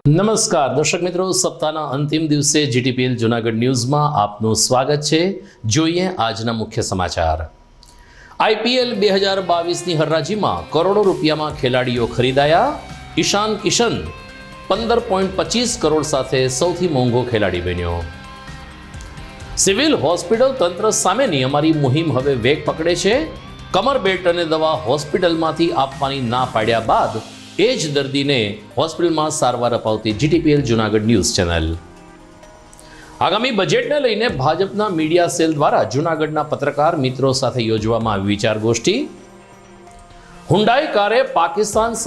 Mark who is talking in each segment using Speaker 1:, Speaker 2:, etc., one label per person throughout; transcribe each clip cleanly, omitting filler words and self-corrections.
Speaker 1: નમસ્કાર દર્શક મિત્રો, સપ્તાહના અંતિમ દિવસે જીટીપીએલ જૂનાગઢ ન્યૂઝમાં આપનું સ્વાગત છે। જોઈએ આજના મુખ્ય સમાચાર। આઈપીએલ 2022ની હરાજીમાં કરોડો રૂપિયામાં ખેલાડીઓ ખરીદાયા। ઈશાન કિશન 15.25 કરોડ સાથે સૌથી મોંઘો ખેલાડી બન્યો। સિવિલ હોસ્પિટલ તંત્ર સામેની અમારી મુહિમ હવે વેગ પકડે છે। કમર બેલ્ટ અને દવા હોસ્પિટલમાંથી આપવાની ના પાડ્યા બાદ એ જ દર્દીને હોસ્પિટલમાં સારવાર અપાવતી જીટીપીએલ જૂનાગઢ ન્યૂઝ ચેનલ। આગામી બજેટને લઈને ભાજપના મીડિયા સેલ દ્વારા જૂનાગઢના પત્રકાર મિત્રો સાથે યોજવામાં આવી વિચાર ગોષ્ઠી। હુન્ડાઈ કારે પાકિસ્તાન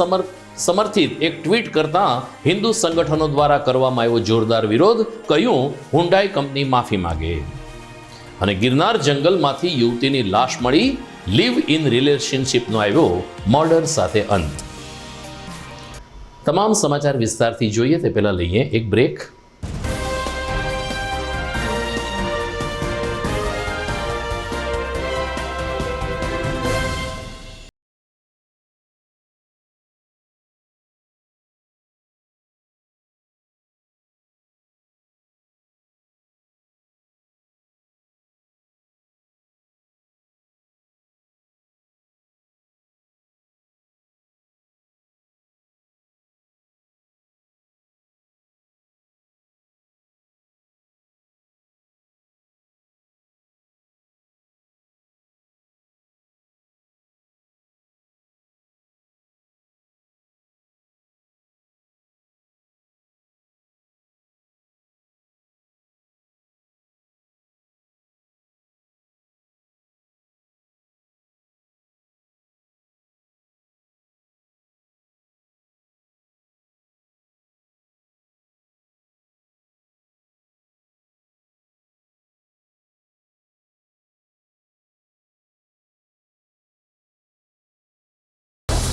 Speaker 1: સમર્થિત એક ટ્વીટ કરતા હિન્દુ સંગઠનો દ્વારા કરવામાં આવ્યો જોરદાર વિરોધ। કહ્યું હુન્ડાઈ કંપની માફી માગે। અને ગિરનાર જંગલમાંથી યુવતીની લાશ મળી। લિવ ઇન રિલેશનશિપનો આવ્યો મર્ડર સાથે અંત। તમામ સમાચાર વિસ્તારથી જોઈએ તે પહેલા લઈએ એક બ્રેક।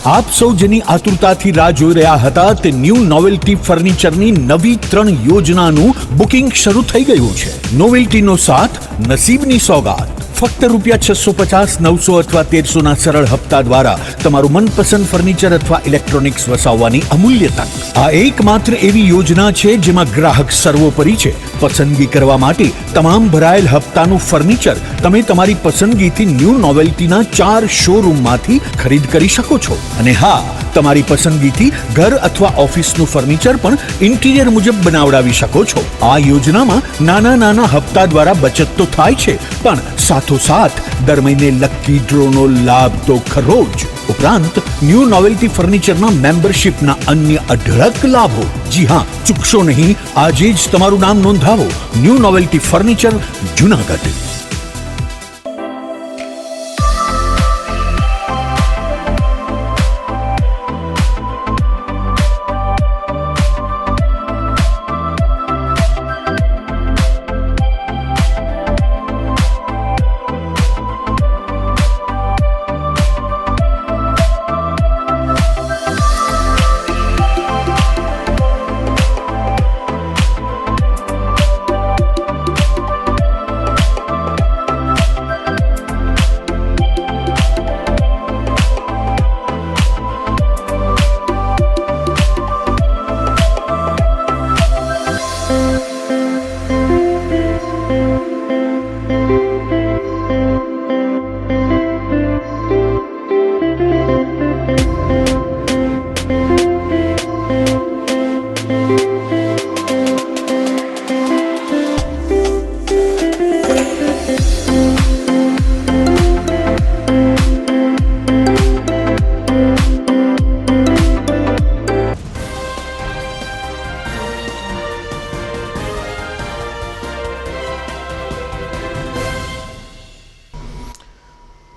Speaker 2: આપ સૌ જેની આતુરતાથી રાહ જોઈ રહ્યા હતા તે ન્યૂ નોવેલ્ટી ફર્નિચરની નવી 3 યોજનાનું બુકિંગ શરૂ થઈ ગયું છે। નોવેલ્ટીનો સાથ નસીબની સોગાત। ફક્ત ₹650, 900 અથવા 1300ના સરળ હપ્તા દ્વારા તમારું મનપસંદ ફર્નિચર અથવા ઇલેક્ટ્રોનિક્સ વસાવવાની અમૂલ્ય તક। આ એકમાત્ર એવી યોજના છે જેમાં ગ્રાહક સર્વોપરી છે। પસંદગી કરવા માટે તમામ ભરાયેલ હપ્તાનું ફર્નિચર તમે તમારી પસંદગીથી ન્યૂ નોવેલ્ટીના 4 શોરૂમમાંથી ખરીદ કરી શકો છો। અને હા, તમારી પસંદગીથી ઘર અથવા ઓફિસનું ફર્નિચર પણ ઇન્ટિરિયર મુજબ બનાવડાવી શકો છો। આ યોજનામાં નાના નાના હપ્તા દ્વારા બચત તો થાય છે, પણ સાથોસાથ દર મહિને લકી ડ્રોનો લાભ તો ખરો જ। ઉપરાંત ન્યૂ નોવેલ્ટી ફર્નિચરના મેમ્બરશિપના અન્ય અઢળક લાભો। જી હા, ચૂકશો નહીં, આજે જ તમારું નામ નોંધાવો। New novelty furniture, Junagadh.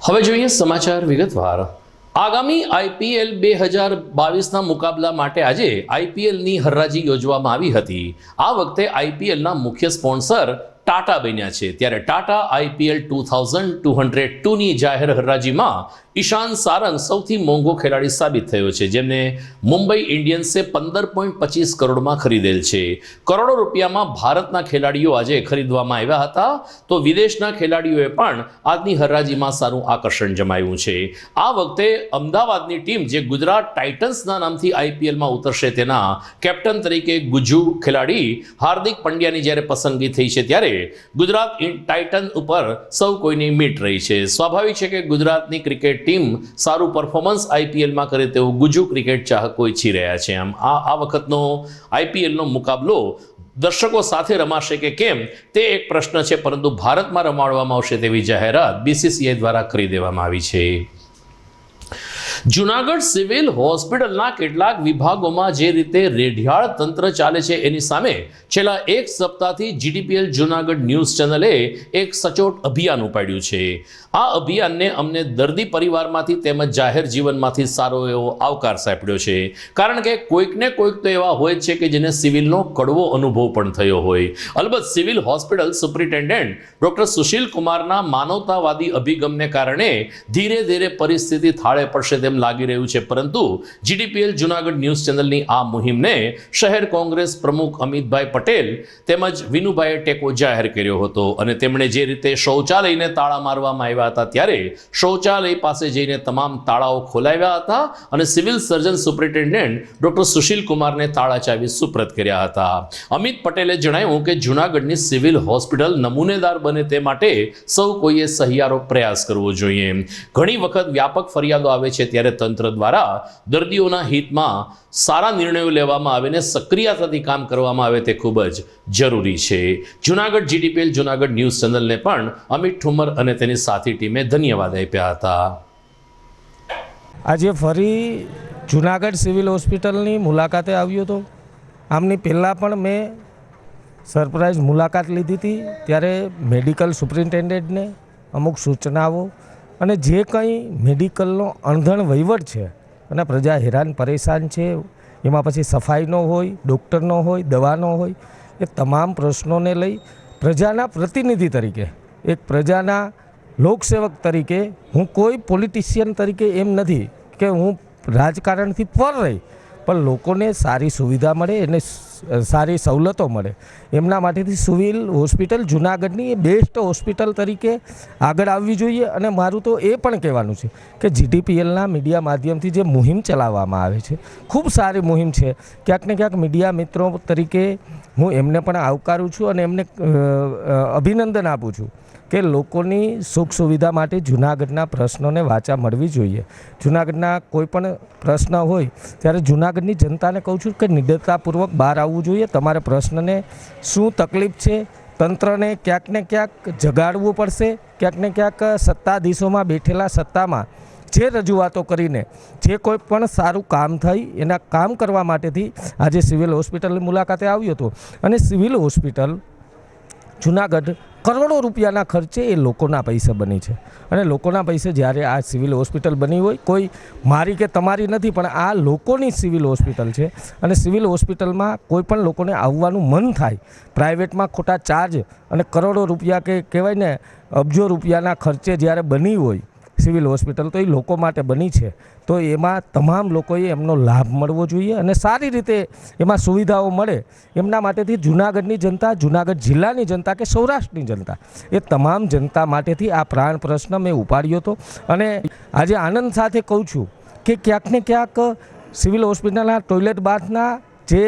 Speaker 1: હવે જોઈએ સમાચાર વિગતવાર। આગામી આઈપીએલ 2022ના મુકાબલા માટે આજે આઈપીએલની હરાજી યોજવામાં આવી હતી। આ વખતે આઈપીએલના મુખ્ય સ્પોન્સર ટાટા બન્યા છે. ત્યારે ટાટા IPL 2202ની જાહેર હરાજીમાં ઈશાન સારંગ સૌથી મોંઘો ખેલાડી સાબિત થયો છે, જેમને મુંબઈ ઇન્ડિયન્સે 15.25 કરોડમાં ખરીદેલ છે. કરોડો રૂપિયામાં ભારતના ખેલાડીઓ આજે ખરીદવામાં આવ્યા હતા, તો વિદેશના ખેલાડીઓએ પણ આજની હરાજીમાં સારું આકર્ષણ જમાવ્યું છે. આ વખતે અમદાવાદની ટીમ જે ગુજરાત ટાઇટન્સના નામથી IPLમાં ઉતરશે તેના કેપ્ટન તરીકે ગુજુ ખેલાડી હાર્દિક પંડ્યાની જ્યારે પસંદગી થઈ છે, ત્યારે ગુજરાત ટાઇટન ઉપર સૌ કોઈની મીટ રહી છે. સ્વાભાવિક છે કે ગુજરાતની ક્રિકેટ ટીમ સારું પરફોર્મન્સ IPLમાં કરે તેવું ગુજુ ક્રિકેટ ચાહકો ઈચ્છી રહ્યા છે. આમ આ વખતનો IPLનો મુકાબલો દર્શકો સાથે રમાશે કે કેમ તે એક પ્રશ્ન છે, પરંતુ ભારતમાં રમાડવામાં આવશે તેવી જાહેરાત BCCI દ્વારા કરી દેવામાં આવી છે. જુનાગઢ સિવિલ હોસ્પિટલના કેટલાક વિભાગોમાં જે રીતે રેઢિયાળ તંત્ર ચાલે છે, એની સામે છેલ્લા એક સપ્તાહથી GTPL જુનાગઢ ન્યૂઝ ચેનલે એક સચોટ અભિયાન ઉપાડ્યું છે. આ અભિયાનને અમને દર્દી પરિવારમાંથી તેમજ જાહેર જીવનમાંથી સારો એવો આવકાર સાંપડ્યો છે, કારણ કે કોઈકને કોઈક તો એવા હોય છે કે જેને સિવિલનો કડવો અનુભવ પણ થયો હોય. અલબત્ત civil hospital superintendent doctor Sushil કુમારના માનવતાવાદી અભિગમને કારણે ધીરે ધીરે પરિસ્થિતિ થાળે પડશે તેમ લાગી રહ્યું છે, પરંતુ GTPL જુનાગઢ ન્યૂઝ ચેનલની આ મુહિમને શહેર કોંગ્રેસ પ્રમુખ અમિતભાઈ પટેલ તેમજ વિનુભાઈએ ટેકો જાહેર કર્યો હતો, અને તેમણે જે રીતે શૌચાલયને તાળા મારવામાં આવ્યા હતા, ત્યારે શૌચાલય પાસે જઈને તમામ તાળાઓ ખોલાવ્યા હતા અને civil surgeon superintendent doctor Sushil કુમારને તાળા ચાવી સુપ્રત કર્યા હતા. અમિત પટેલે જણાવ્યું કે જુનાગઢની સિવિલ હોસ્પિટલ નમૂનેદાર બને તે માટે સૌ કોઈએ સહિયારો પ્રયાસ કરવો જોઈએ. ઘણી વખત વ્યાપક ફરિયાદો આવે છે, ત્યારે તંત્ર દ્વારા દર્દીઓના હિતમાં સારા નિર્ણયો લેવામાં આવે ને સક્રિયતાથી કામ કરવામાં આવે તે ખૂબ જ જરૂરી છે. જુનાગઢ GTPL જુનાગઢ ન્યૂઝ ચેનલને પણ અમિત ઠુમર અને તેની સાથી ટીમે ધન્યવાદ આપ્યા હતા.
Speaker 3: આજે ફરી જુનાગઢ સિવિલ હોસ્પિટલની મુલાકાતે આવ્યો હતો. આમની પહેલાં પણ મેં સરપ્રાઇઝ મુલાકાત લીધી હતી, ત્યારે મેડિકલ સુપ્રિન્ટેન્ડન્ટને અમુક સૂચનાઓ અને જે કંઈ મેડિકલનો અણધણ વહીવટ છે અને પ્રજા હેરાન પરેશાન છે, એમાં પછી સફાઈનો હોય, ડૉક્ટરનો હોય, દવાનો હોય, એ તમામ પ્રશ્નોને લઈ પ્રજાના પ્રતિનિધિ તરીકે, એક પ્રજાના લોકસેવક તરીકે, હું કોઈ પોલિટિશિયન તરીકે એમ નથી કે હું રાજકારણથી પર રહી, પણ લોકોને સારી સુવિધા મળે, એને સારી સવલતો મળે, એમના માટેથી સિવિલ હોસ્પિટલ જુનાગઢની એ બેસ્ટ હોસ્પિટલ તરીકે આગળ આવવી જોઈએ. અને મારું તો એ પણ કહેવાનું છે કે GTPLના મીડિયા માધ્યમથી જે મુહિમ ચલાવવામાં આવે છે, ખૂબ સારી મુહિમ છે. ક્યાંક ને ક્યાંક મીડિયા મિત્રો તરીકે હું એમને પણ આવકારું છું અને એમને અભિનંદન આપું છું કે લોકોની સુખ સુવિધા માટે જુનાગઢના પ્રશ્નોને વાચા મળવી જોઈએ. જુનાગઢના કોઈ પણ પ્રશ્ન હોય ત્યારે જુનાગઢની જનતાને કહું છું કે નિડરતાપૂર્વક બહાર આવવું જોઈએ. તમારે પ્રશ્નને શું તકલીફ છે, તંત્રને ક્યાંક ને ક્યાંક જગાડવું પડશે. ક્યાંક ને ક્યાંક સત્તાધીશોમાં બેઠેલા સત્તામાં જે રજૂઆતો કરીને જે કોઈ પણ સારું કામ થઈ એના કામ કરવા માટેથી આજે સિવિલ હોસ્પિટલની મુલાકાતે આવ્યો હતો. અને સિવિલ હોસ્પિટલ જુનાગઢ કરોડો રૂપિયાના ખર્ચે એ લોકોના પૈસે બની છે, અને લોકોના પૈસે જ્યારે આ સિવિલ હોસ્પિટલ બની હોય, કોઈ મારી કે તમારી નથી, પણ આ લોકોની સિવિલ હોસ્પિટલ છે. અને સિવિલ હોસ્પિટલમાં કોઈ પણ લોકોને આવવાનું મન થાય, પ્રાઇવેટમાં ખોટા ચાર્જ અને કરોડો રૂપિયા કે કહેવાય ને અબજો રૂપિયાના ખર્ચે જ્યારે બની હોય સિવિલ હોસ્પિટલ, તો એ લોકો માટે બની છે. તો એમાં તમામ લોકોએ એમનો લાભ મળવો જોઈએ અને સારી રીતે એમાં સુવિધાઓ મળે, એમના માટેથી જુનાગઢની જનતા, જુનાગઢ જિલ્લાની જનતા કે સૌરાષ્ટ્રની જનતા, એ તમામ જનતા માટેથી આ પ્રાણ પ્રશ્ન મેં ઉપાડ્યો હતો. અને આજે આનંદ સાથે કહું છું કે ક્યાંક ને ક્યાંક સિવિલ હોસ્પિટલના ટોયલેટ બાથના જે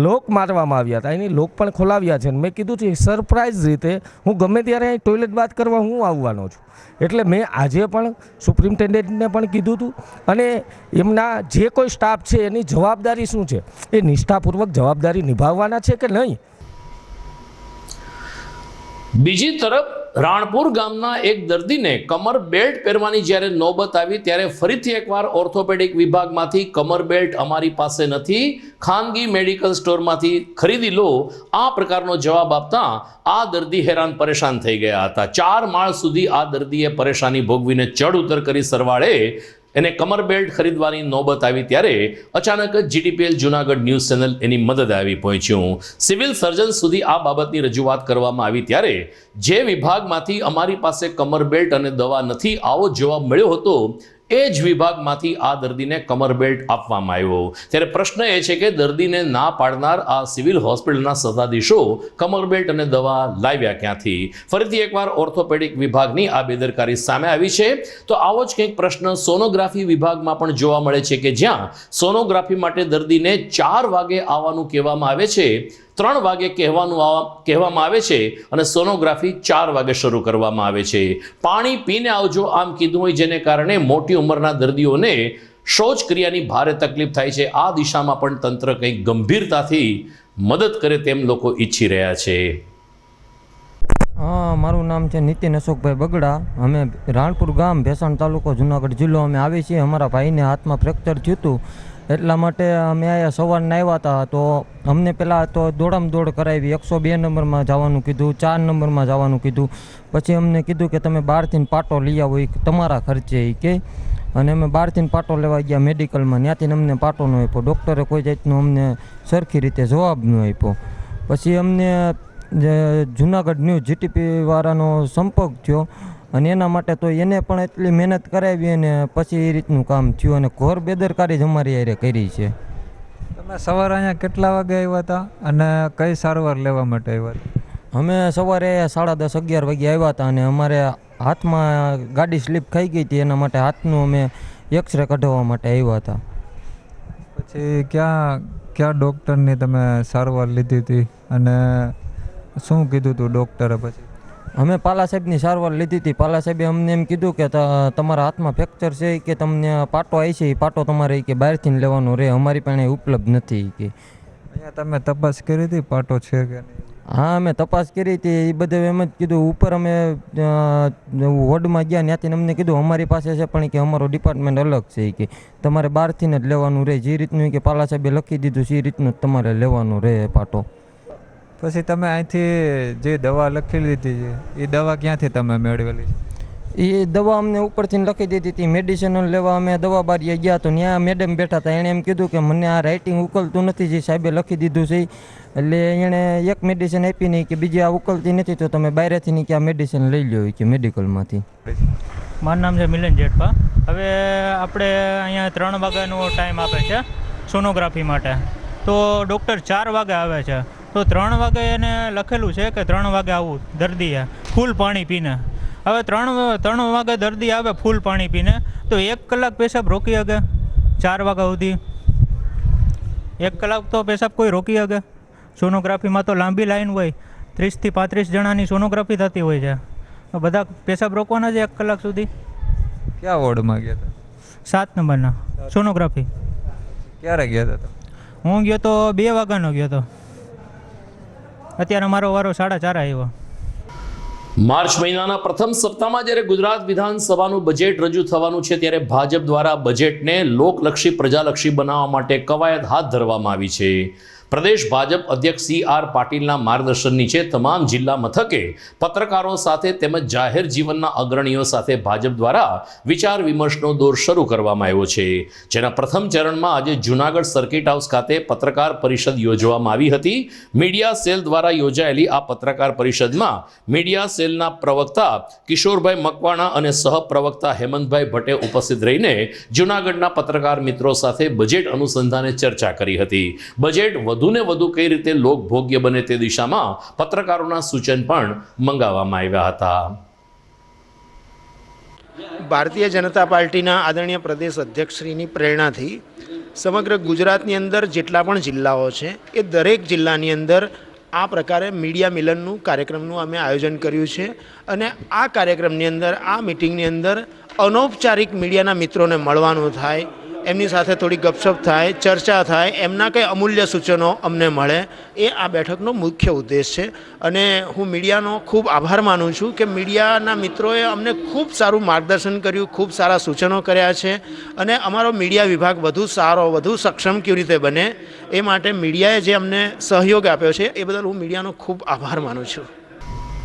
Speaker 3: લોક મારવામાં આવ્યા હતા એની લોક પણ ખોલાવ્યા છે. મેં કીધું છે સરપ્રાઇઝ રીતે હું ગમે ત્યારે અહીં ટોયલેટ બાથ કરવા હું આવવાનો છું. એટલે મેં આજે પણ સુપ્રિન્ટેન્ડન્ટને પણ કીધું હતું, અને એમના જે કોઈ સ્ટાફ છે એની જવાબદારી શું છે, એ નિષ્ઠાપૂર્વક જવાબદારી નિભાવવાના છે કે નહીં.
Speaker 1: બીજી તરફ રાણપુર ગામના એક દર્દીને કમર બેલ્ટ પહેરવાની જ્યારે નોબત આવી, ત્યારે ફરીથી એકવાર ઓર્થોપેડિક વિભાગમાંથી કમર બેલ્ટ અમારી પાસે નથી, ખાનગી મેડિકલ સ્ટોરમાંથી ખરીદી લો, આ પ્રકારનો જવાબ આપતા આ દર્દી હેરાન પરેશાન થઈ ગયા હતા. 4 માળ સુધી આ દર્દીએ પરેશાની ભોગવીને ચડ ઉતર કરી સરવાળે એને કમર બેલ્ટ ખરીદવાની નોબત આવી ત્યારે અચાનક જ જીટીપીએલ જૂનાગઢ ન્યૂઝ ચેનલ એની મદદ આવી પહોંચ્યું. સિવિલ સર્જન સુધી આ બાબતની રજૂઆત કરવામાં આવી ત્યારે જે વિભાગમાંથી અમારી પાસે કમર બેલ્ટ અને દવા નથી આવો જવાબ મળ્યો હતો એ જ વિભાગમાંથી આ દર્દીને કમર બેલ્ટ આપવામાં આવ્યો. ત્યારે પ્રશ્ન એ છે કે દર્દીને ના પાડનાર આ સિવિલ હોસ્પિટલના સત્તાધીશો કમર બેલ્ટ અને દવા લાવ્યા ક્યાંથી? ફરીથી એકવાર ઓર્થોપેડિક વિભાગની આ બેદરકારી સામે આવી છે. તો આવો જ કંઈક પ્રશ્ન સોનોગ્રાફી વિભાગમાં પણ જોવા મળે છે કે જ્યાં સોનોગ્રાફી માટે દર્દીને 4 વાગે આવવાનું કહેવામાં આવે છે, 3 વાગે કહેવામાં આવે છે અને સોનોગ્રાફી 4 વાગે શરૂ કરવામાં આવે છે. પાણી પીને આવજો આમ કીધું હોય, જેને કારણે મોટી ઉંમરના દર્દીઓને શૌચક્રિયાની ભારે તકલીફ થાય છે. આ દિશામાં પણ તંત્ર કંઈક ગંભીરતાથી મદદ કરે તેમ લોકો ઈચ્છી રહ્યા છે.
Speaker 4: હા, મારું નામ છે નીતિન અશોકભાઈ બગડા. અમે રાણપુર ગામ, ભેસાણ તાલુકો, જુનાગઢ જિલ્લો અમે આવી છીએ. અમારા ભાઈને હાથમાં ફ્રેક્ચર થયું હતું, એટલા માટે અમે અહીંયા સવારના આવ્યા હતા. તો અમને પહેલાં તો દોડામ દોડ કરાવી, 102 નંબરમાં જવાનું કીધું, 4 નંબરમાં જવાનું કીધું. પછી અમને કીધું કે તમે બહારથી પાટો લઈ આવો, એ તમારા ખર્ચે એ કે. અને અમે બહારથી પાટો લેવા ગયા મેડિકલમાં, ત્યાંથી અમને પાટો ન આપ્યો. ડૉક્ટરે કોઈ જાતનો અમને સરખી રીતે જવાબ ન આપ્યો. પછી અમને જુનાગઢ ન્યૂઝ જીટીપી વાળાનો સંપર્ક થયો અને એના માટે તો એને પણ એટલી મહેનત કરાવી અને પછી એ રીતનું કામ થયું અને ઘોર બેદરકારી જ અમારી હારે કરી છે.
Speaker 5: તમે સવારે અહીંયા કેટલા વાગે આવ્યા હતા અને કઈ સારવાર લેવા માટે આવ્યા હતા?
Speaker 4: અમે સવારે 10:30 11 વાગે આવ્યા હતા અને અમારે હાથમાં ગાડી સ્લીપ ખાઈ ગઈ હતી, એના માટે હાથનું અમે એક્સરે કઢાવવા માટે આવ્યા હતા.
Speaker 5: પછી ક્યાં ડૉક્ટરની તમે સારવાર લીધી હતી અને શું કીધું હતું ડૉક્ટરે? પછી
Speaker 4: અમે પાલા સાહેબની સારવાર લીધી હતી. પાલા સાહેબે અમને એમ કીધું કે તમારા હાથમાં ફ્રેક્ચર છે કે તમને પાટો આવી છે, એ પાટો તમારે કે બહારથી લેવાનો રહે, અમારી પાસે ઉપલબ્ધ નથી કે.
Speaker 5: અહીંયા તમે તપાસ કરી હતી પાટો છે કે નહીં?
Speaker 4: હા, અમે તપાસ કરી હતી. એ બધું એમ જ કીધું. ઉપર અમે વોર્ડમાં ગયા, ત્યાંથી અમને કીધું અમારી પાસે છે પણ કે અમારો ડિપાર્ટમેન્ટ અલગ છે કે તમારે બહારથી જ લેવાનું રહે, જે રીતનું કે પાલા સાહેબે લખી દીધું છે એ રીતનું જ તમારે લેવાનું રહે પાટો.
Speaker 5: પછી તમે અહીંથી જે દવા લખી લીધી છે એ દવા ક્યાંથી તમે મેળવેલી?
Speaker 4: એ દવા અમને ઉપરથી લખી દીધી હતી. મેડિસિનલ લેવા અમે દવા બારીએ ગયા તો ત્યાં મેડમ બેઠા હતા. એણે એમ કીધું કે મને આ રાઇટિંગ ઉકલતું નથી, જે સાહેબે લખી દીધું છે. એટલે એણે એક મેડિસિન આપી નહીં કે બીજી આ ઉકલતી નથી, તો તમે બહારેથી નહીં કે આ મેડિસિન લઈ લો કે મેડિકલમાંથી.
Speaker 6: મારું નામ છે મિલન જેઠવા. હવે આપણે અહીંયા 3 વાગ્યાનો ટાઈમ આપે છે સોનોગ્રાફી માટે, તો ડૉક્ટર 4 વાગે આવે છે. તો 3 વાગે એને લખેલું છે કે 3 વાગે આવું દર્દીએ ફૂલ પાણી પીને. હવે 3 વાગે દર્દી આવે ફૂલ પાણી પીને, તો 1 કલાક પેશાબ રોકી શકે? 4 વાગ્યા સુધી 1 કલાક તો પેશાબ કોઈ રોકી શકે? સોનોગ્રાફીમાં તો લાંબી લાઈન હોય, 30 થી 35 જણાની સોનોગ્રાફી થતી હોય છે. તો બધા પેશાબ રોકવાના છે 1 કલાક સુધી?
Speaker 5: ક્યાં વોર્ડમાં ગયા હતા?
Speaker 6: 7 નંબરના સોનોગ્રાફી.
Speaker 5: ક્યારે ગયા હતા?
Speaker 6: હું ગયો તો 2 વાગ્યાનો ગયો હતો. અત્યારે મારો વારો 4:30 આવ્યો.
Speaker 1: માર્ચ મહિનાના પ્રથમ સપ્તાહમાં જ્યારે ગુજરાત વિધાનસભાનું બજેટ રજૂ થવાનું છે ત્યારે ભાજપ દ્વારા બજેટને લોકલક્ષી પ્રજાલક્ષી બનાવવા માટે કવાયત હાથ ધરવામાં આવી છે. પ્રદેશ ભાજપ અધ્યક્ષ CR પાટીલના માર્ગદર્શન નીચે તમામ જિલ્લા મથકે પત્રકારો સાથે તેમજ જાહેર જીવનના અગ્રણીઓ સાથે ભાજપ દ્વારા વિચાર વિમર્શનો દોર શરૂ કરવામાં આવ્યો છે, જેના પ્રથમ ચરણમાં આજે જૂનાગઢ સર્કિટ હાઉસ ખાતે પત્રકાર પરિષદ યોજવામાં આવી હતી. મીડિયા સેલ દ્વારા યોજાયેલી આ પત્રકાર પરિષદમાં મીડિયા સેલના પ્રવક્તા કિશોરભાઈ મકવાણા અને સહપ્રવક્તા હેમંતભાઈ ભટ્ટે ઉપસ્થિત રહીને જૂનાગઢના પત્રકાર મિત્રો સાથે બજેટ અનુસંધાને ચર્ચા કરી હતી. બજેટ વધુને વધુ કઈ રીતે લોકભોગ્ય બને તે દિશામાં પત્રકારોના સૂચન પણ મંગાવવામાં આવ્યા હતા.
Speaker 7: ભારતીય જનતા પાર્ટીના આદરણીય પ્રદેશ અધ્યક્ષશ્રીની પ્રેરણાથી સમગ્ર ગુજરાતની અંદર જેટલા પણ જિલ્લાઓ છે એ દરેક જિલ્લાની અંદર આ પ્રકારે મીડિયા મિલનનું કાર્યક્રમનું અમે આયોજન કર્યું છે. અને આ કાર્યક્રમની અંદર, આ મિટિંગની અંદર અનૌપચારિક મીડિયાના મિત્રોને મળવાનું થાય, એમની સાથે થોડી ગપશપ થાય, ચર્ચા થાય, એમના કંઈ અમૂલ્ય સૂચનો અમને મળે, એ આ બેઠકનો મુખ્ય ઉદ્દેશ છે. અને હું મીડિયાનો ખૂબ આભાર માનું છું કે મીડિયાના મિત્રોએ અમને ખૂબ સારું માર્ગદર્શન કર્યું, ખૂબ સારા સૂચનો કર્યા છે. અને અમારો મીડિયા વિભાગ વધુ સારો, વધુ સક્ષમ કેવી રીતે બને એ માટે મીડિયાએ જે અમને સહયોગ આપ્યો છે એ બદલ હું મીડિયાનો ખૂબ આભાર માનું છું.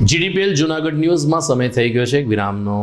Speaker 1: જીટીપીએલ જૂનાગઢ ન્યૂઝમાં સમય થઈ ગયો છે વિરામનો.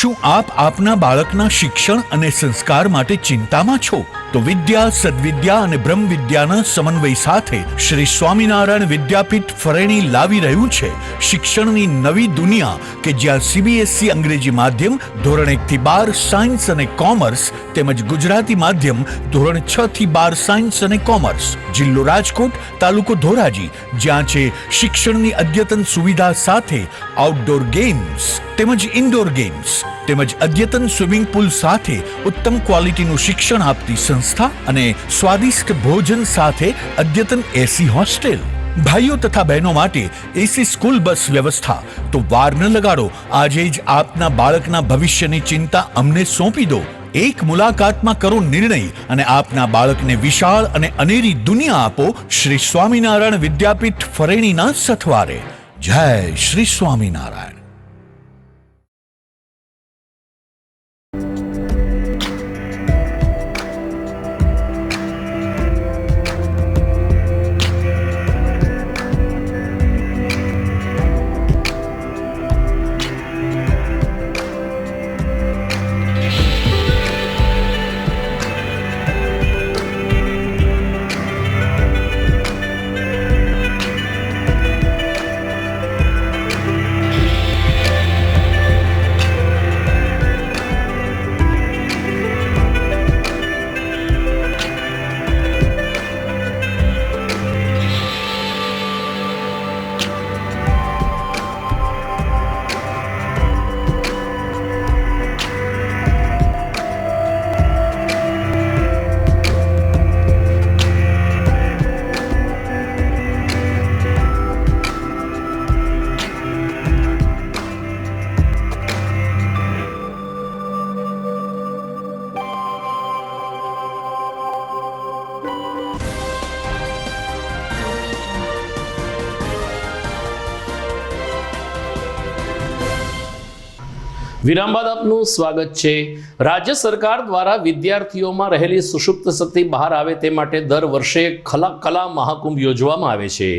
Speaker 2: શું આપ આપના બાળકના શિક્ષણ અને સંસ્કાર માટે ચિંતામાં છો? તો વિદ્યા, સદવિદ્યા અને બ્રહ્મ વિદ્યાના સમન્વય સાથે શ્રી સ્વામિનારાયણ વિદ્યાપીઠ ફરેણી લાવી રહ્યું છે શિક્ષણની નવી દુનિયા કે જ્યાં CBSE અંગ્રેજી માધ્યમ ધોરણ 1 થી 12 સાયન્સ અને કોમર્સ તેમજ ગુજરાતી માધ્યમ ધોરણ 6 થી 12 સાયન્સ અને કોમર્સ. જિલ્લો રાજકોટ, તાલુકો ધોરાજી, જ્યાં છે શિક્ષણની અદ્યતન સુવિધા સાથે આઉટડોર ગેમ્સ તેમજ ઇન્ડોર ગેમ્સ તેમજ અદ્યતન સ્વિમિંગ પુલ સાથે ઉત્તમ ક્વોલિટીનું શિક્ષણ આપતી સંસ્થા અને સ્વાદિષ્ટ ભોજન સાથે અદ્યતન AC હોસ્ટેલ. ભાઈઓ તથા બહેનો માટે AC સ્કૂલ બસ વ્યવસ્થા. તો વાર ન લગાડો, આજે જ આપના બાળકના ભવિષ્યની ચિંતા અમને સોંપી દો. એક મુલાકાતમાં કરો નિર્ણય અને આપના બાળકને વિશાળ અને અનેરી દુનિયા આપો શ્રી સ્વામિનારાયણ વિદ્યાપીઠ ફરેણીના સથવારે. જય શ્રી સ્વામિનારાયણ.
Speaker 1: વિરામ બાદ આપનું સ્વાગત છે. રાજ્ય સરકાર દ્વારા વિદ્યાર્થીઓમાં રહેલી સુષુપ્ત શક્તિ બહાર આવે તે માટે દર વર્ષે કલા મહાકુંભ યોજવામાં આવે છે.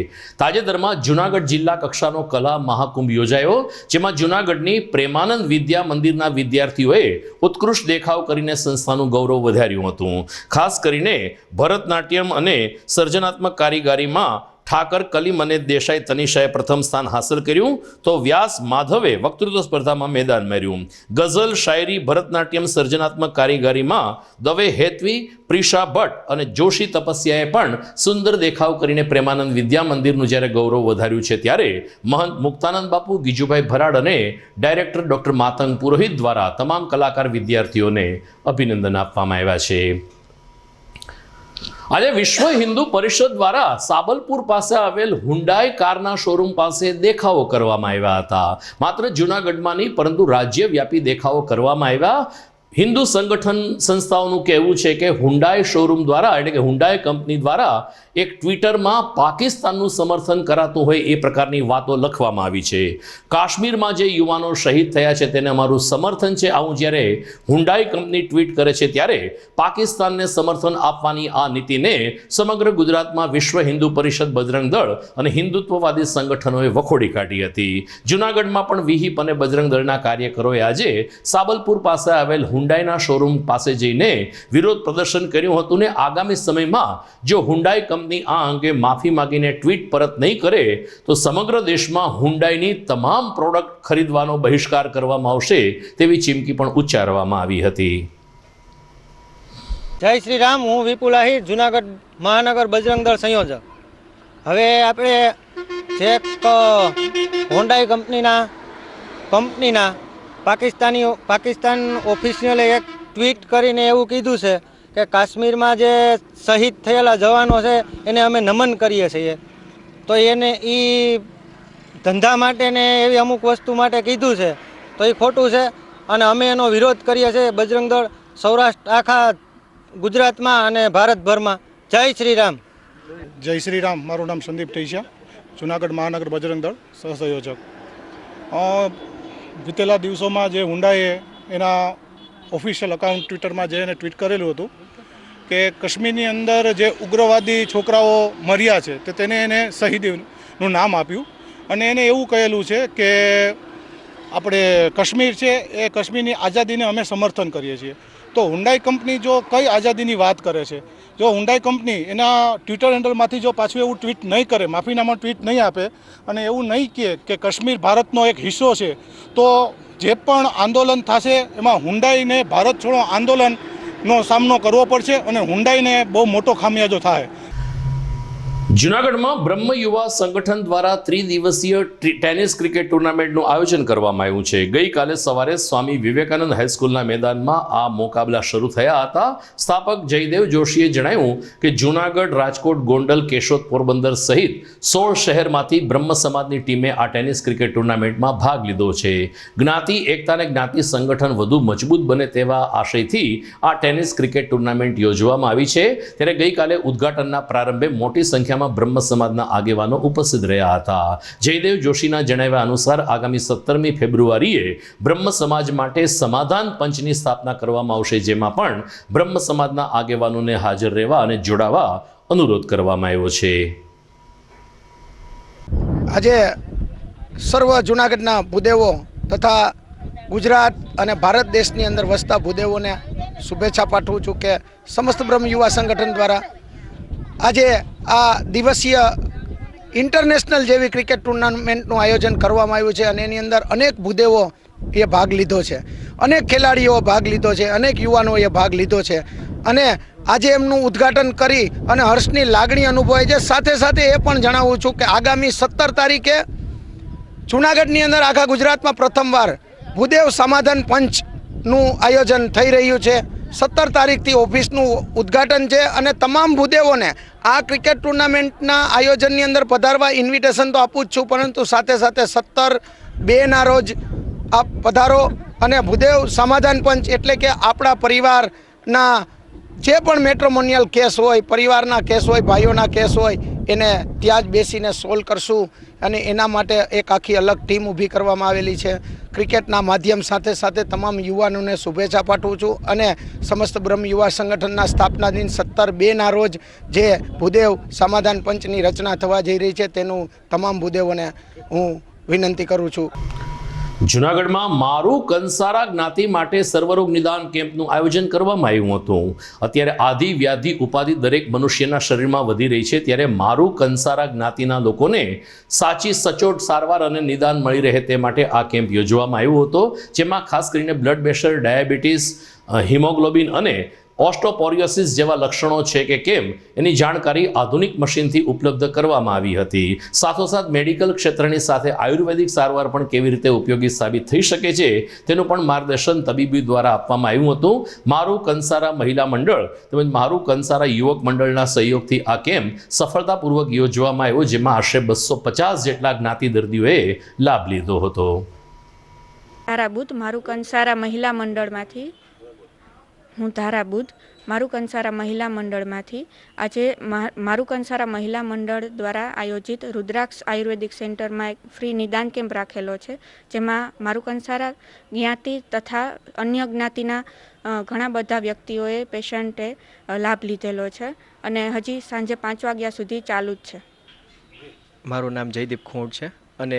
Speaker 1: તાજેતરમાં જૂનાગઢ જિલ્લા કક્ષાનો કલા મહાકુંભ યોજાયો, જેમાં જૂનાગઢની પ્રેમાનંદ વિદ્યા મંદિરના વિદ્યાર્થીઓએ ઉત્કૃષ્ટ દેખાવ કરીને સંસ્થાનું ગૌરવ વધાર્યું હતું. ખાસ કરીને ભરતનાટ્યમ અને સર્જનાત્મક કારીગરીમાં ઠાકર કલીમ અને દેસાઈ તનિષાએ પ્રથમ સ્થાન હાંસલ કર્યું, તો વ્યાસ માધવે વક્તૃત્વ સ્પર્ધામાં મેદાન માર્યું. ગઝલ, શાયરી, ભરતનાટ્યમ, સર્જનાત્મક કારીગરીમાં દવે હેતવી, પ્રિશા ભટ્ટ અને જોશી તપસ્યાએ પણ સુંદર દેખાવ કરીને પ્રેમાનંદ વિદ્યા મંદિરનું જ્યારે ગૌરવ વધાર્યું છે, ત્યારે મહંત મુક્તાનંદ બાપુ, ગીજુભાઈ ભરાડ અને ડાયરેક્ટર ડૉક્ટર માતંગ પુરોહિત દ્વારા તમામ કલાકાર વિદ્યાર્થીઓને અભિનંદન આપવામાં આવ્યા છે. આજે વિશ્વ હિન્દુ પરિષદ દ્વારા સાબલપુર પાસે આવેલ હુન્ડાઈ કારના શોરૂમ પાસે દેખાવો કરવામાં આવ્યા હતા. માત્ર જૂનાગઢમાં નહીં પરંતુ રાજ્યવ્યાપી દેખાવો કરવામાં આવ્યા. હિન્દુ સંગઠન સંસ્થાઓનું કહેવું છે કે હુન્ડાઈ શોરૂમ દ્વારા એટલે કે હુન્ડાઈ કંપની દ્વારા એક ટ્વિટરમાં પાકિસ્તાનનું સમર્થન કરાતું હોય એ પ્રકારની વાતો લખવામાં આવી છે. કાશ્મીરમાં જે યુવાનો શહીદ થયા છે તેને અમારું સમર્થન છે, આવું જ્યારે હુન્ડાઈ કંપની ટ્વીટ કરે છે ત્યારે પાકિસ્તાનને સમર્થન આપવાની આ નીતિને સમગ્ર ગુજરાતમાં વિશ્વ હિન્દુ પરિષદ, બજરંગ દળ અને હિન્દુત્વવાદી સંગઠનોએ વખોડી કાઢી હતી. જૂનાગઢમાં પણ વિહિપ અને બજરંગ દળના કાર્યકરોએ આજે સાબલપુર પાસે આવેલ હુન્ડાઈના શોરૂમ પાસે જઈને વિરોધ પ્રદર્શન કર્યું હતું ને આગામી સમયમાં જો હુન્ડાઈ કંપની આ અંગે માફી માંગીને ટ્વીટ પરત નહીં કરે તો સમગ્ર દેશમાં હુન્ડાઈની તમામ પ્રોડક્ટ ખરીદવાનો બહિષ્કાર કરવામાં આવશે તેવી ચીમકી પણ ઉચ્ચારવામાં આવી હતી.
Speaker 8: જય શ્રી રામ. હું વિપુલ આહિર, જુનાગઢ મહાનગર બજરંગ દળ સંયોજક. હવે આપણે જે હોન્ડાઈ કંપનીના પાકિસ્તાન ઓફિશિયલે એક ટ્વીટ કરીને એવું કીધું છે કે કાશ્મીરમાં જે શહીદ થયેલા જવાનો છે એને અમે નમન કરીએ છીએ. તો એને એ ધંધા માટે ને એવી અમુક વસ્તુ માટે કીધું છે તો એ ખોટું છે અને અમે એનો વિરોધ કરીએ છીએ. બજરંગ દળ સૌરાષ્ટ્ર, આખા ગુજરાતમાં અને ભારતભરમાં. જય શ્રી રામ.
Speaker 9: જય શ્રી રામ. મારું નામ સંદીપ ઠૈસિયા, જુનાગઢ મહાનગર બજરંગ દળ સહસંયોજક. વિતેલા દિવસોમાં જે હુન્ડાઈએ એના ઓફિશિયલ અકાઉન્ટ ટ્વિટરમાં જે એને ટ્વીટ કરેલું હતું કે કાશ્મીરની અંદર જે ઉગ્રવાદી છોકરાઓ મર્યા છે તેને એને શહીદીનું નામ આપ્યું અને એને એવું કહેલું છે કે આપણે કાશ્મીર છે એ કાશ્મીરની આઝાદીને અમે સમર્થન કરીએ છીએ. તો હુન્ડાઈ કંપની જો કઈ આઝાદીની વાત કરે છે, જો હુન્ડાઈ કંપની એના ટ્વિટર હેન્ડલમાંથી જો પાછું એવું ટ્વીટ નહીં કરે, માફીનામા ટ્વીટ નહીં આપે અને એવું નહીં કહે કે કાશ્મીર ભારતનો એક હિસ્સો છે, તો જે પણ આંદોલન થશે એમાં હુન્ડાઈને ભારત છોડો આંદોલનનો સામનો કરવો પડશે અને હુન્ડાઈને બહુ મોટો ખામિયાજો થાય.
Speaker 1: જૂનાગઢમાં બ્રહ્મ યુવા સંગઠન દ્વારા ત્રિદિવસીય ટેનિસ ક્રિકેટ ટુર્નામેન્ટનું આયોજન કરવામાં આવ્યું છે. ગઈકાલે સવારે સ્વામી વિવેકાનંદ હાઈસ્કૂલના મેદાનમાં આ મુકાબલા શરૂ થયા હતા. સ્થાપક જયદેવ જોશીએ જણાવ્યું કે જૂનાગઢ, રાજકોટ, ગોંડલ, કેશોદ, પોરબંદર સહિત 16 શહેરમાંથી બ્રહ્મ સમાજની ટીમે આ ટેનિસ ક્રિકેટ ટુર્નામેન્ટમાં ભાગ લીધો છે. જ્ઞાતિ એકતા અને જ્ઞાતિ સંગઠન વધુ મજબૂત બને તેવા આશયથી આ ટેનિસ ક્રિકેટ ટુર્નામેન્ટ યોજવામાં આવી છે. ત્યારે ગઈકાલે ઉદ્ઘાટનના પ્રારંભે મોટી સંખ્યામાં બ્રહ્મ સમાજના આગેવાનો ઉપસ્થિત રહ્યા હતા. જયદેવ જોશીના જણાવ્યા અનુસાર આગામી 17મી ફેબ્રુઆરીએ બ્રહ્મ સમાજ માટે સમાધાન પંચની સ્થાપના કરવામાં આવશે, જેમાં પણ બ્રહ્મ સમાજના આગેવાનોને હાજર રહેવા અને જોડાવા અનુરોધ કરવામાં આવ્યો છે.
Speaker 10: આજે સર્વ જૂનાગઢના ભૂદેવો તથા ગુજરાત અને ભારત દેશની અંદર વસતા ભૂદેવોને શુભેચ્છા પાઠવું છું કે સમસ્ત બ્રહ્મ યુવા સંગઠન દ્વારા આજે આ દિવસીય ઇન્ટરનેશનલ જેવી ક્રિકેટ ટુર્નામેન્ટનું આયોજન કરવામાં આવ્યું છે અને એની અંદર અનેક ભૂદેવો એ ભાગ લીધો છે, અનેક ખેલાડીઓ ભાગ લીધો છે, અનેક યુવાનોએ ભાગ લીધો છે અને આજે એમનું ઉદ્ઘાટન કરી અને હર્ષની લાગણી અનુભવાય છે. સાથે સાથે એ પણ જણાવું છું કે આગામી 17 તારીખે જૂનાગઢની અંદર આખા ગુજરાતમાં પ્રથમવાર ભૂદેવ સમાધાન પંચનું આયોજન થઈ રહ્યું છે. 17 તારીખથી ઓફિસનું ઉદ્ઘાટન છે અને તમામ ભૂદેવોને આ ક્રિકેટ ટુર્નામેન્ટના આયોજનની અંદર પધારવા ઇન્વિટેશન તો આપું જ છું, પરંતુ સાથે સાથે 17/2ના રોજ આપ પધારો અને ભૂદેવ સમાધાન પંચ એટલે કે આપણા પરિવારના જે પણ મેટ્રોમોનિયલ કેસ હોય, પરિવારના કેસ હોય, ભાઈઓના કેસ હોય, એને ત્યાં જ બેસીને સોલ્વ કરશું અને એના માટે એક આખી અલગ ટીમ ઊભી કરવામાં આવેલી છે. ક્રિકેટના માધ્યમ સાથે સાથે તમામ યુવાનોને શુભેચ્છા પાઠવું છું અને સમસ્ત બ્રહ્મ યુવા સંગઠનના સ્થાપના દિન 17/2ના રોજ જે ભૂદેવ સમાધાન પંચની રચના થવા જઈ રહી છે તેનું તમામ ભૂદેવોને હું વિનંતી કરું છું.
Speaker 1: જૂનાગઢમાં મારું કંસારા જ્ઞાતિ માટે સર્વરોગ નિદાન કેમ્પનું આયોજન કરવામાં આવ્યું હતું. અત્યારે આદિ, વ્યાધિ, ઉપાધિ દરેક મનુષ્યના શરીરમાં વધી રહી છે, ત્યારે મારું કંસારા જ્ઞાતિના લોકોને સાચી સચોટ સારવાર અને નિદાન મળી રહે તે માટે આ કેમ્પ યોજવામાં આવ્યો હતો, જેમાં ખાસ કરીને બ્લડ પ્રેશર, ડાયાબિટીસ, હિમોગ્લોબિન અને ઓસ્ટોપોરિયોસિસ જેવા લક્ષણો છે કે કેમ એની જાણકારી આધુનિક મશીનથી ઉપલબ્ધ કરવામાં આવી હતી. સાથોસાથ મેડિકલ ક્ષેત્રની સાથે આયુર્વેદિક સારવાર પણ કેવી રીતે ઉપયોગી સાબિત થઈ શકે છે તેનું પણ માર્ગદર્શન તબીબી દ્વારા આપવામાં આવ્યું હતું. મારું કંસારા મહિલા મંડળ તેમજ મારું કંસારા યુવક મંડળના સહયોગથી આ કેમ્પ સફળતાપૂર્વક યોજવામાં આવ્યો, જેમાં આશરે 250 જેટલા જ્ઞાતિ દર્દીઓએ લાભ લીધો હતો.
Speaker 11: ધારાબુદ્ધ મારું કંસારા મહિલા મંડળમાંથી હું ધારાબુદ્ધ મારું કંસારા મહિલા મંડળમાંથી આજે મારું કંસારા મહિલા મંડળ દ્વારા આયોજિત રુદ્રાક્ષ આયુર્વેદિક સેન્ટરમાં એક ફ્રી નિદાન કેમ્પ રાખેલો છે, જેમાં મારું કંસારા જ્ઞાતિ તથા અન્ય જ્ઞાતિના ઘણા બધા વ્યક્તિઓએ પેશન્ટે લાભ લીધેલો છે અને હજી સાંજે 5 વાગ્યા સુધી ચાલુ જ છે.
Speaker 12: મારું નામ જયદીપ ખૂંટ છે અને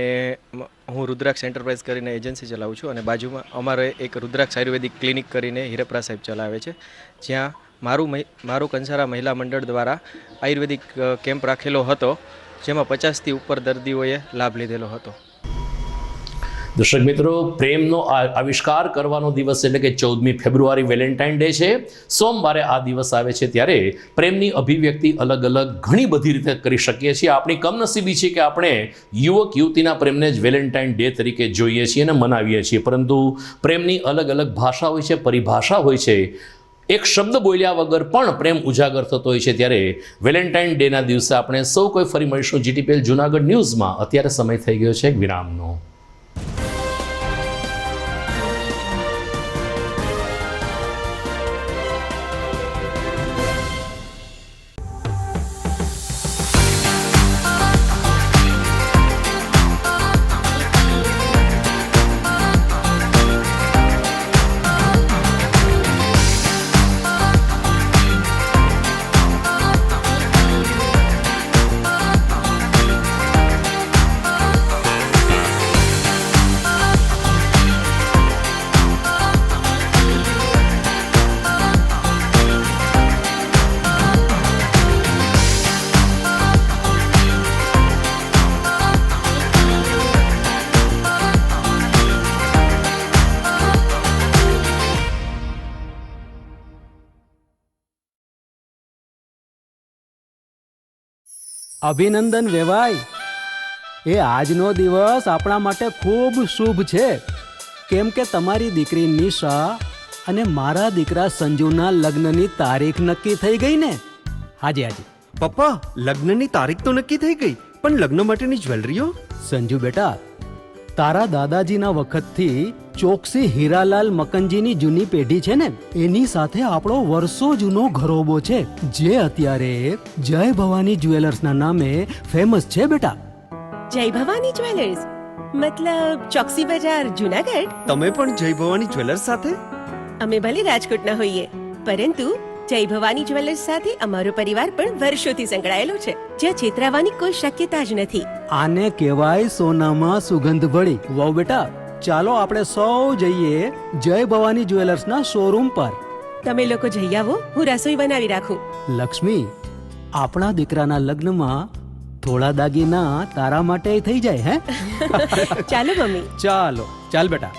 Speaker 12: હું રુદ્રાક્ષ એન્ટરપ્રાઇઝ કરીને એજન્સી ચલાવું છું અને બાજુમાં અમારે એક રુદ્રાક્ષ આયુર્વેદિક ક્લિનિક કરીને હિરપરા સાહેબ ચલાવે છે, જ્યાં મારું કંસારા મહિલા મંડળ દ્વારા આયુર્વેદિક કેમ્પ રાખેલો હતો, જેમાં 50થી ઉપર દર્દીઓએ લાભ લીધેલો હતો.
Speaker 1: દર્શક મિત્રો, પ્રેમનો આવિષ્કાર કરવાનો દિવસ એટલે કે 14મી ફેબ્રુઆરી વેલેન્ટાઇન ડે છે. સોમવારે આ દિવસ આવે છે, ત્યારે પ્રેમની અભિવ્યક્તિ અલગ અલગ ઘણી બધી રીતે કરી શકીએ છીએ. આપણી કમનસીબી છે કે આપણે યુવક યુવતીના પ્રેમને જ વેલેન્ટાઇન ડે તરીકે જોઈએ છીએ અને મનાવીએ છીએ, પરંતુ પ્રેમની અલગ અલગ ભાષા હોય છે, પરિભાષા હોય છે. એક શબ્દ બોલ્યા વગર પણ પ્રેમ ઉજાગર થતો હોય છે, ત્યારે વેલેન્ટાઇન ડેના દિવસે આપણે સૌ કોઈ ફરી મળીશું જીટીપીએલ જૂનાગઢ ન્યૂઝમાં. અત્યારે સમય થઈ ગયો છે એક વિરામનો.
Speaker 13: અભિનંદન વેવાઈ. એ આજનો દિવસ આપણા માટે ખૂબ શુભ છે, કેમ કે તમારી દીકરી નિશા અને મારા દીકરા સંજુના લગ્નની તારીખ નક્કી થઈ ગઈ ને. હાજી હાજી.
Speaker 14: પપ્પા, લગ્નની તારીખ તો નક્કી થઈ ગઈ, પણ લગ્ન માટેની જ્વેલરીઓ?
Speaker 13: સંજુ બેટા, તારા દાદાજીના વખતથી ચોકસી હીરાલાલ મકનજીની જૂની પેઢી છે ને, એની સાથે આપણો વર્ષો જૂનો ઘરોબો છે, જે અત્યારે જય ભવાની જ્વેલર્સના નામે ફેમસ છે બેટા.
Speaker 15: જય ભવાની જ્વેલર્સ મતલબ ચોકસી બજાર જુનાગઢ?
Speaker 14: તમે પણ જય ભવાની જ્વેલર્સ સાથે?
Speaker 15: અમે ભલે રાજકોટના હોઈએ, પરંતુ જય ભવાની જ્વેલર્સ સાથે અમારો પરિવાર પણ વર્ષોથી સંકળાયેલો છે, જ્યાં છેતરાવાની કોઈ શક્યતા જ નથી.
Speaker 13: આને કહેવાય સોનામાં સુગંધ ભળી. વાવ બેટા, ચાલો આપણે સૌ જઈએ જય ભવાની જ્વેલર્સના શોરૂમ પર.
Speaker 15: તમે લોકો જઈ આવો, હું રસોઈ બનાવી રાખું.
Speaker 13: લક્ષ્મી, આપણા દીકરાના લગ્નમાં થોડા દાગીના તારા માટે થઈ જાય હે.
Speaker 15: ચાલો મમ્મી.
Speaker 13: ચાલો ચાલ બેટા.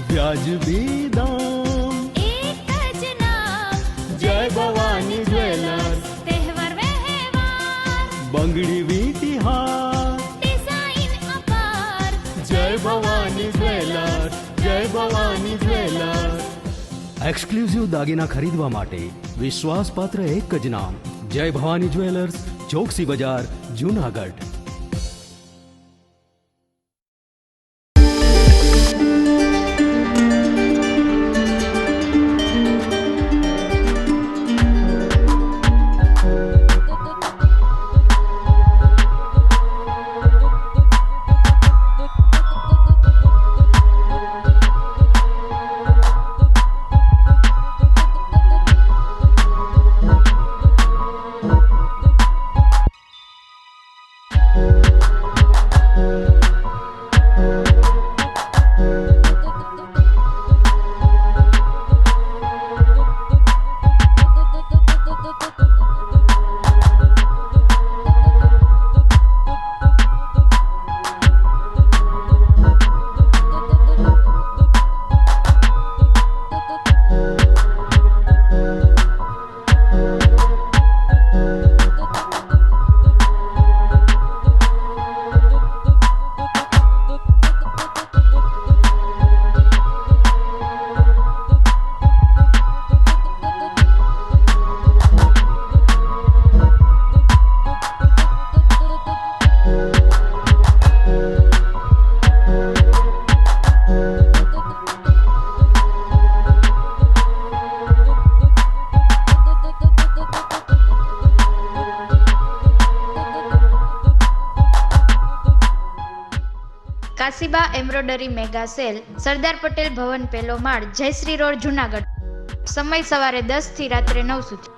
Speaker 13: વ્યાજબી દામ,
Speaker 16: એક જ નામ,
Speaker 13: જય ભવાની જ્વેલર્સ.
Speaker 16: તહેવાર વ્યવહાર,
Speaker 13: બંગડી વીટી હાર,
Speaker 16: ડિઝાઇન અપાર,
Speaker 13: જય ભવાની જ્વેલર્સ, જય ભવાની જ્વેલર્સ. એક્સક્લુઝિવ દાગીના ખરીદવા માટે વિશ્વાસપાત્ર એક જ નામ, જય Bhavani jewellers, Choksi Bazaar, Junagadh.
Speaker 16: Kashiba embroidery mega sale, Sardar Patel Bhavan, પહેલો માળ, જયશ્રી રોડ, જુનાગઢ. સમય સવારે 10 થી રાત્રે 9 સુધી.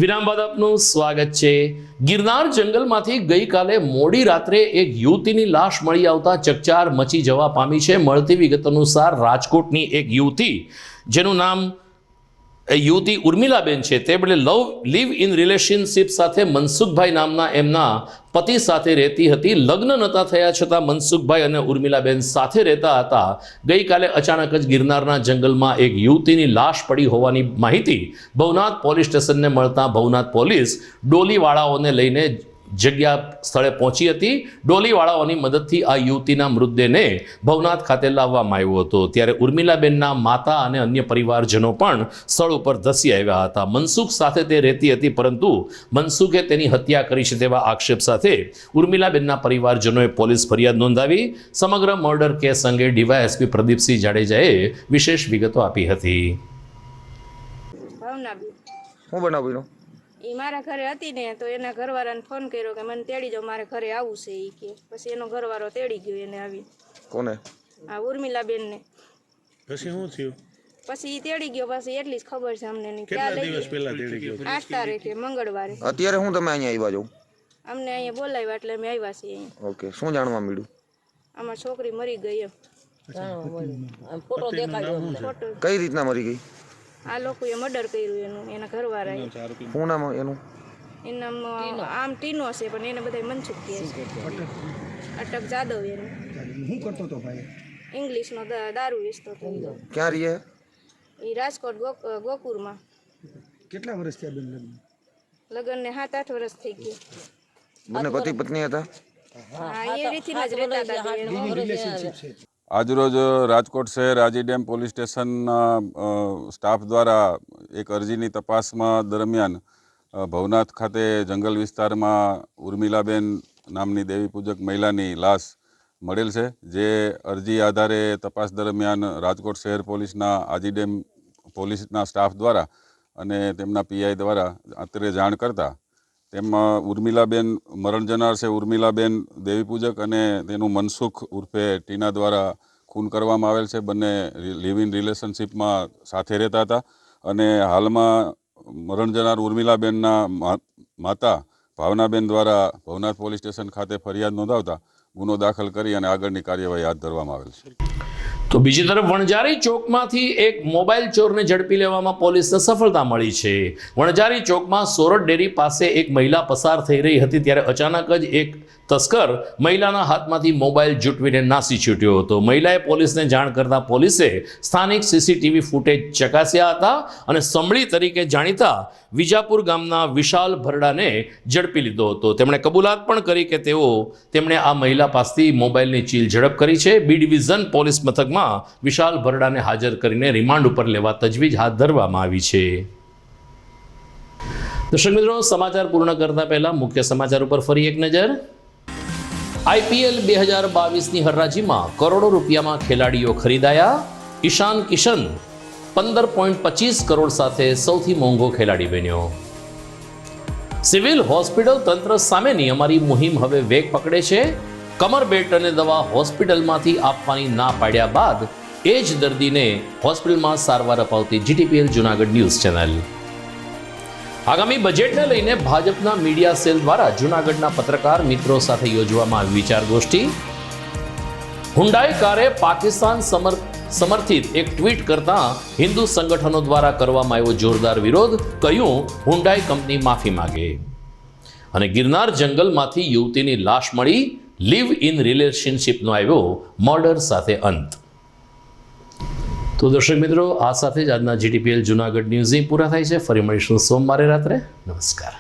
Speaker 1: વિરામ બાદ આપનું સ્વાગત છે. ગિરનાર જંગલમાંથી ગઈકાલે મોડી રાત્રે એક યુવતીની લાશ મળી આવતા ચકચાર મચી જવા પામી છે. મળતી વિગત અનુસાર રાજકોટની એક યુવતી, જેનું નામ યુવતી ઉર્મિલાબેન છે, તેમણે લીવ ઇન રિલેશનશિપ સાથે મનસુખભાઈ નામના એમના પતિ સાથે રહેતી હતી. લગ્ન નહોતા થયા છતાં મનસુખભાઈ અને ઉર્મિલાબેન સાથે રહેતા હતા. ગઈકાલે અચાનક જ ગિરનારના જંગલમાં એક યુવતીની લાશ પડી હોવાની માહિતી ભવનાથ પોલીસ સ્ટેશનને મળતા ભવનાથ પોલીસ ડોલીવાળાઓને લઈને જગ્યા સ્થળે પહોંચી હતી. ડોલીવાળાઓની મદદથી આ યુવતીના મૃતદેહને ભવનાથ ખાતે લાવવામાં આવ્યો હતો. ત્યારે ઉર્મિલાબેનના માતા અને અન્ય પરિવારજનો પણ સ્થળ ઉપર ધસી આવ્યા હતા. મનસુખ સાથે તે રહેતી હતી, પરંતુ મનસુખે તેની હત્યા કરી છે તેવા આક્ષેપ સાથે ઉર્મિલાબેનના પરિવારજનોએ પોલીસ ફરિયાદ નોંધાવી. સમગ્ર મર્ડર કેસ અંગે ડીવાયએસપી પ્રદીપસિંહ જાડેજાએ વિશેષ વિગતો આપી હતી.
Speaker 17: હું બનાવ્યું
Speaker 11: એ મારા ઘરે હતી ને તો એના ઘરવાળાને ફોન કર્યો કે મને તેડી જાઓ, મારે ઘરે આવવું છે. એ કે પછી એનો ઘરવાળો તેડી ગયો એને આવી.
Speaker 17: કોને?
Speaker 11: આ ઉર્મિલાબેન ને.
Speaker 17: પછી શું થયું?
Speaker 11: પછી એ તેડી ગયો. પછી એટલી જ ખબર છે અમને.
Speaker 17: કેટલા દિવસ પહેલા તેડી ગયો?
Speaker 11: 8 તારીખે મંગળવારે.
Speaker 17: અત્યારે હું તમે અહીંયા આવ્યા છો?
Speaker 11: અમને અહીંયા બોલાવ્યા એટલે અમે આવ્યા છીએ અહીંયા.
Speaker 17: ઓકે, શું જાણવા મળ્યું?
Speaker 11: આમાં છોકરી મરી ગઈ એમ. ફોટો દેખાડ્યો.
Speaker 17: કઈ રીતના મરી ગઈ?
Speaker 11: આ લોકોએ મર્ડર કર્યું એનું, એના ઘરવાળાએ.
Speaker 17: શું નામ એનું?
Speaker 11: એનું નામ આમ ટીનો છે, પણ એને બધા મનસુખ કહે છે. અટક જાદવ એનું.
Speaker 18: શું કરતો હતો ભાઈ?
Speaker 11: ઇંગ્લિશનો દારૂ વેચતો હતો.
Speaker 17: ક્યાં રહીએ?
Speaker 11: એ રાજકોટ ગોકુરમાં.
Speaker 18: કેટલા વર્ષ થયા બેન લગ્ન?
Speaker 11: લગ્નને 7-8 વર્ષ થઈ ગયું.
Speaker 17: બંને પતિ પત્ની હતા?
Speaker 11: હા, એ રીતથી જ રહેતા હતા.
Speaker 19: આજરોજ રાજકોટ શહેર Aji dam police station staff દ્વારા એક અરજીની તપાસમાં દરમિયાન ભવનાથ ખાતે જંગલ વિસ્તારમાં ઉર્મિલાબેન નામની દેવી પૂજક મહિલાની લાશ મળેલ છે. જે અરજી આધારે તપાસ દરમિયાન રાજકોટ શહેર પોલીસના આજી ડેમ પોલીસના સ્ટાફ દ્વારા અને તેમના પીઆઈ દ્વારા અત્રે જાણ કરતા તેમાં ઉર્મિલાબેન મરણ જનાર છે ઉર્મિલાબેન દેવી પૂજક અને તેનું મનસુખ ઉર્ફે ટીના દ્વારા ખૂન કરવામાં આવેલ છે. બંને લિવ ઇન રિલેશનશિપમાં સાથે રહેતા હતા અને હાલમાં મરણ જનાર ઉર્મિલાબેનના માતા ભાવનાબેન દ્વારા ભવનાથ પોલીસ સ્ટેશન ખાતે ફરિયાદ નોંધાવતા ગુનો દાખલ કરી અને આગળની કાર્યવાહી હાથ ધરવામાં આવેલ છે.
Speaker 1: તો બીજી તરફ વણઝારી ચોકમાંથી એક મોબાઈલ ચોરને ઝડપી લેવામાં પોલીસને સફળતા મળી છે. વણઝારી ચોકમાં સોરઠ ડેરી પાસે એક મહિલા પસાર થઈ રહી હતી, ત્યારે અચાનક જ એક તસ્કર મહિલાના હાથમાંથી મોબાઈલ ઝૂંટવીને નાસી છૂટ્યો હતો. મહિલાએ પોલીસને જાણ કરતા પોલીસે સ્થાનિક સીસીટીવી ફૂટેજ ચકાસ્યા હતા અને સંભળી તરીકે જાણીતા વિજાપુર ગામના વિશાલ ભરડાને ઝડપી લીધો હતો. તેમણે કબૂલાત પણ કરી કે તેમણે આ મહિલા પાસેથી મોબાઈલની ચીલ ઝડપ કરી છે. બી ડિવિઝન પોલીસ મથકમાં વિશાલ ભરડાને હાજર કરીને રિમાન્ડ ઉપર લેવા તજવીજ હાથ ધરવામાં આવી છે. દર્શક મિત્રો, સમાચાર પૂર્ણ કરતા પહેલા મુખ્ય સમાચાર ઉપર ફરી એક નજર. IPL 2022ની હરાજીમાં કરોડો રૂપિયામાં ખેલાડીઓ ખરીદાયા. ઈશાન કિશન 15.25 કરોડ સાથે સૌથી મોંઘો ખેલાડી બન્યો. સિવિલ હોસ્પિટલ તંત્ર સામેની અમારી મુહિમ હવે વેગ પકડે છે. કમર બેલ્ટ અને દવા હોસ્પિટલમાંથી આપવાની ના પાડ્યા બાદ એ જ દર્દીને હોસ્પિટલમાં સારવાર અપાવતી GTPL જૂનાગઢ ન્યૂઝ ચેનલ. આગામી બજેટને લઈને ભાજપના મીડિયા સેલ દ્વારા જૂનાગઢના પત્રકાર મિત્રો સાથે યોજવામાં આવી વિચાર ગોષ્ઠી. હુન્ડાઈ કારે પાકિસ્તાન સમર્થિત એક ટ્વીટ કરતા હિન્દુ સંગઠનો દ્વારા કરવામાં આવ્યો જોરદાર વિરોધ. કહ્યું, હુન્ડાઈ કંપની માફી માંગે. અને ગિરનાર જંગલમાંથી યુવતીની લાશ મળી. લીવ ઇન રિલેશનશિપનો આવ્યો મર્ડર સાથે અંત. તો દર્શક મિત્રો, આ સાથે જ આજના GTPL જૂનાગઢ ન્યૂઝ પૂરા થાય છે. ફરી મળીશું સોમવારે રાત્રે. નમસ્કાર.